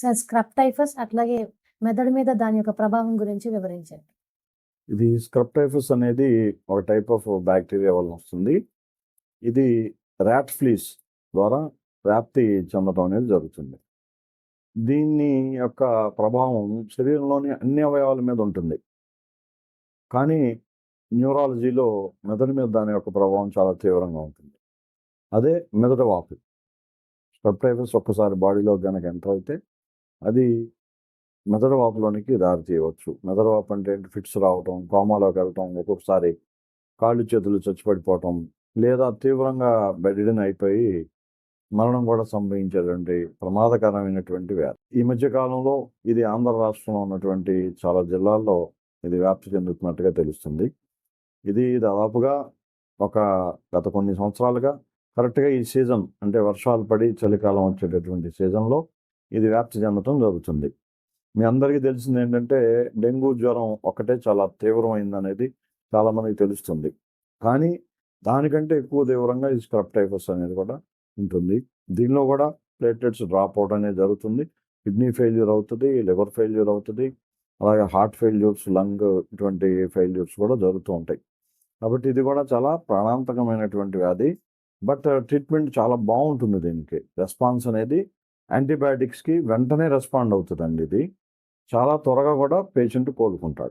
Sir scrub typhus అట్లాగే మెదడు మీద దాని యొక్క ప్రభావం గురించి వివరించండి. ఇది స్క్రబ్ టైఫస్ అనేది ఒక టైప్ ఆఫ్ బ్యాక్టీరియా వలన వస్తుంది. ఇది ర్యాట్ ఫ్లీస్ ద్వారా వ్యాప్తి చెందడం అనేది జరుగుతుంది. దీన్ని యొక్క ప్రభావం శరీరంలోని అన్ని అవయవాల మీద ఉంటుంది. కానీ న్యూరాలజీలో మెదడు మీద దాని యొక్క ప్రభావం చాలా తీవ్రంగా ఉంటుంది. అదే మెదడు వాపు. స్క్రబ్ టైఫస్ ఒక్కసారి బాడీలో కనుక ఎంటర్ అయితే అది మెదడు వాపులోనికి దారి తీయవచ్చు. మెదడు వాపు అంటే ఫిట్స్ రావటం, కోమాలోకి వెళ్ళటం, ఒక్కొక్కసారి కాళ్ళు చేతులు చచ్చిపడిపోవటం, లేదా తీవ్రంగా బెడ్రిడెన్ అయిపోయి మరణం కూడా సంభవించేటువంటి ప్రమాదకరమైనటువంటి వ్యాధి. ఈ మధ్య కాలంలో ఇది ఆంధ్ర రాష్ట్రంలో ఉన్నటువంటి చాలా జిల్లాల్లో ఇది వ్యాప్తి చెందుతున్నట్టుగా తెలుస్తుంది. ఇది దాదాపుగా గత కొన్ని సంవత్సరాలుగా కరెక్ట్గా ఈ సీజన్ అంటే వర్షాలు పడి చలికాలం వచ్చేటటువంటి సీజన్లో ఇది వ్యాప్తి చెందటం జరుగుతుంది. మీ అందరికీ తెలిసింది ఏంటంటే డెంగ్యూ జ్వరం ఒకటే చాలా తీవ్రమైందనేది చాలామందికి తెలుస్తుంది. కానీ దానికంటే ఎక్కువ తీవ్రంగా ఈ స్క్రబ్ టైఫస్ అనేది కూడా ఉంటుంది. దీనిలో కూడా ప్లేట్లెట్స్ డ్రాప్ అవడం అనేది జరుగుతుంది. కిడ్నీ ఫెయిల్యూర్ అవుతుంది, లివర్ ఫెయిల్యూర్ అవుతుంది, అలాగే హార్ట్ ఫెయిల్యూర్స్, లంగ్ ఇటువంటి ఫెయిల్యూర్స్ కూడా జరుగుతూ ఉంటాయి. కాబట్టి ఇది కూడా చాలా ప్రాణాంతకమైనటువంటి వ్యాధి. బట్ ట్రీట్మెంట్ చాలా బాగుంటుంది. దీనికి రెస్పాన్స్ అనేది యాంటీబయాటిక్స్కి వెంటనే రెస్పాండ్ అవుతుందండి. ఇది చాలా త్వరగా కూడా పేషెంట్ కోలుకుంటాడు.